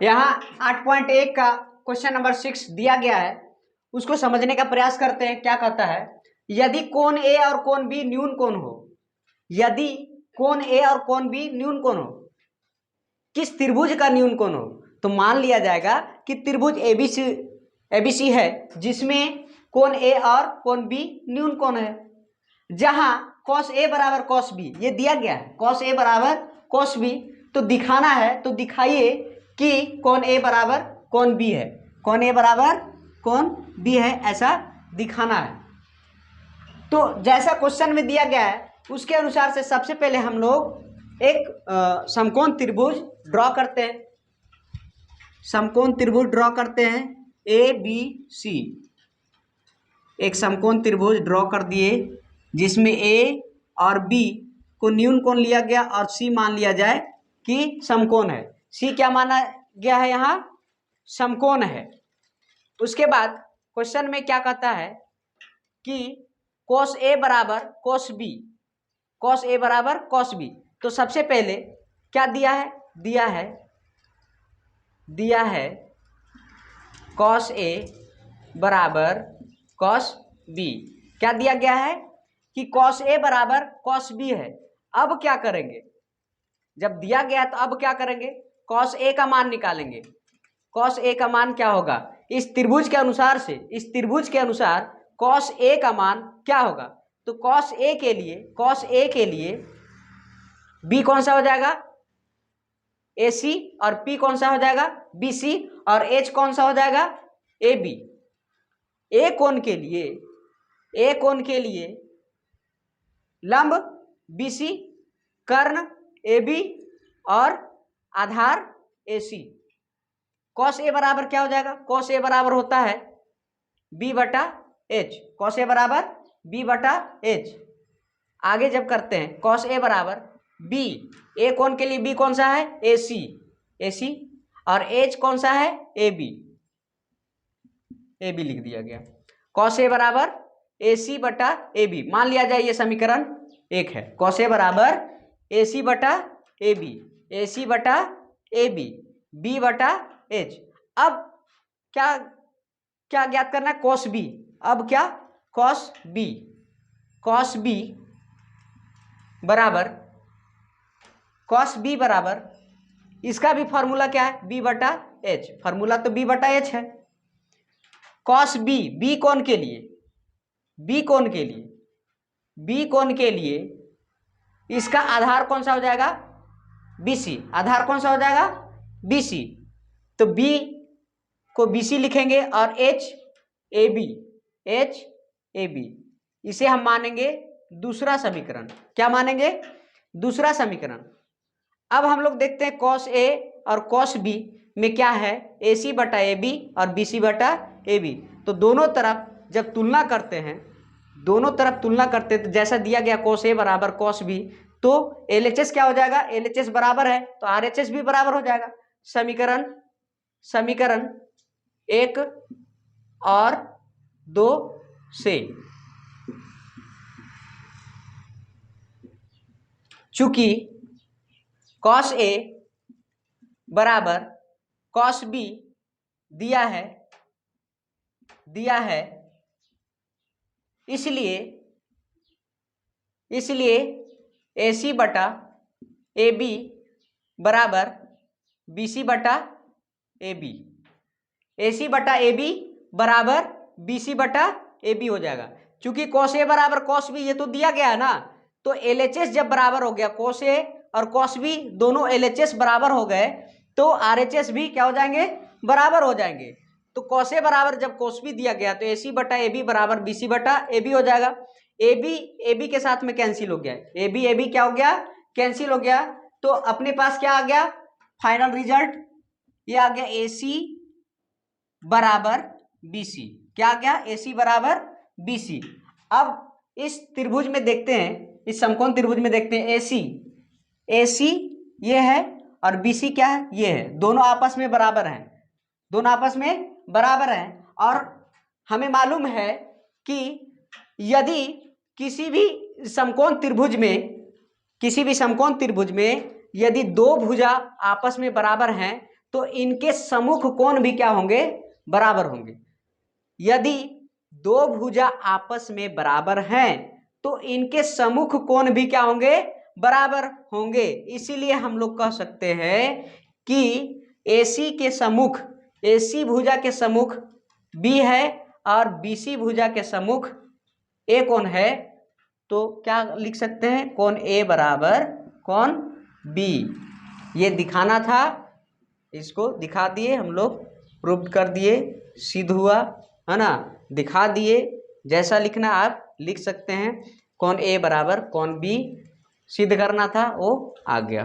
यहाँ 8.1 का question number 6 दिया गया है, उसको समझने का प्रयास करते हैं। क्या कहता है, यदि कोण ए और कोण बी न्यून कोण हो, यदि कोण ए और कोण बी न्यून कोण हो, किस त्रिभुज का न्यून कोण हो, तो मान लिया जाएगा कि त्रिभुज एबीसी है जिसमें कोण ए और कोण बी न्यून कोण है। जहां cos ए बराबर cos बी ये दिया गया है, cos ए बराबर cos बी, तो दिखाना है, तो दिखाइए कि कोण ए बराबर कोण बी है, कोण ए बराबर कोण बी है, ऐसा दिखाना है। तो जैसा क्वेश्चन में दिया गया है उसके अनुसार से सबसे पहले हम लोग एक समकोण त्रिभुज ड्रॉ करते हैं। समकोण त्रिभुज ड्रॉ करते हैं ए बी सी। एक समकोण त्रिभुज ड्रॉ कर दिए जिसमें ए और बी को न्यून कोण लिया गया और सी मान लिया जाए कि समकोण है। सी क्या माना गया है, यहाँ समकोण है। उसके बाद क्वेश्चन में क्या कहता है कि cos ए बराबर cos बी, cos ए बराबर cos बी। तो सबसे पहले क्या दिया है, दिया है cos ए बराबर cos बी। क्या दिया गया है कि cos ए बराबर cos बी है। अब क्या करेंगे, जब दिया गया तो अब क्या करेंगे, cos ए का मान निकालेंगे। cos ए का मान क्या होगा, इस त्रिभुज के अनुसार से, इस त्रिभुज के अनुसार cos ए का मान क्या होगा, तो cos ए के लिए b कौन सा हो जाएगा, AC, और P कौन सा हो जाएगा, BC, और H कौन सा हो जाएगा, AB। ए कोण के लिए लंब BC, कर्ण AB और आधार AC। cos ए बराबर क्या हो जाएगा, cos ए बराबर होता है B बटा H, cos ए बराबर B बटा H। आगे जब करते हैं cos ए बराबर B, ए कोण के लिए B कौन सा है, AC, और H कौन सा है, AB लिख दिया गया। cos ए बराबर AC बटा AB मान लिया जाए, ये समीकरण 1 है। cos ए बराबर AC बटा AB, B बटा H। अब क्या ज्ञात करना है, cos B। अब क्या, cos B बराबर इसका भी फॉर्मूला क्या है, B बटा H। फॉर्मूला तो B बटा H है। cos B, B कोण के लिए इसका आधार कौन सा हो जाएगा, BC। आधार कौन सा हो जाएगा, BC। तो B को BC लिखेंगे और H AB, इसे हम मानेंगे दूसरा समीकरण। क्या मानेंगे, दूसरा समीकरण। अब हम लोग देखते हैं cos A और cos B में क्या है, AC बटा AB और BC बटा AB। तो दोनों तरफ जब तुलना करते हैं, तो जैसा दिया गया cos A बराबर cos B, तो LHS क्या हो जाएगा, LHS बराबर है तो RHS भी बराबर हो जाएगा। समीकरण 1 और 2 से चूंकि cos A बराबर cos B दिया है, इसलिए AC बटा AB बराबर BC बटा AB, AC बटा AB बराबर BC बटा AB हो जाएगा। चूंकि cos A बराबर cos B ये तो दिया गया है ना, तो LHS जब बराबर हो गया, cos A और cos B दोनों LHS बराबर हो गए, तो RHS भी क्या हो जाएंगे, बराबर हो जाएंगे। तो cos A बराबर जब cos B दिया गया तो AC बटा AB बराबर BC बटा AB हो जाएगा। AB के साथ में कैंसिल हो गया, AB क्या हो गया, कैंसिल हो गया। तो अपने पास क्या आ गया, फाइनल रिजल्ट ये आ गया AC बराबर BC। क्या आ गया, AC बराबर BC। अब इस त्रिभुज में देखते हैं, इस समकोण त्रिभुज में देखते हैं, AC ये है और BC क्या है, ये है। दोनों आपस में बराबर हैं, और हमें मालूम है कि यदि किसी भी समकोण त्रिभुज में यदि दो भुजा आपस में बराबर हैं तो इनके सम्मुख कोण भी क्या होंगे, बराबर होंगे। यदि दो भुजा आपस में बराबर हैं तो इनके सम्मुख कोण भी क्या होंगे, बराबर होंगे। इसीलिए हम लोग कह सकते हैं कि AC के सम्मुख, AC भुजा के सम्मुख B है और BC भुजा के सम्मुख A कोण है, तो क्या लिख सकते हैं, कोण A बराबर कोण B। ये दिखाना था, इसको दिखा दिए हम लोग, प्रूव कर दिए, सिद्ध हुआ है ना, दिखा दिए। जैसा लिखना आप लिख सकते हैं, कोण A बराबर कोण B सिद्ध करना था, वो आ गया।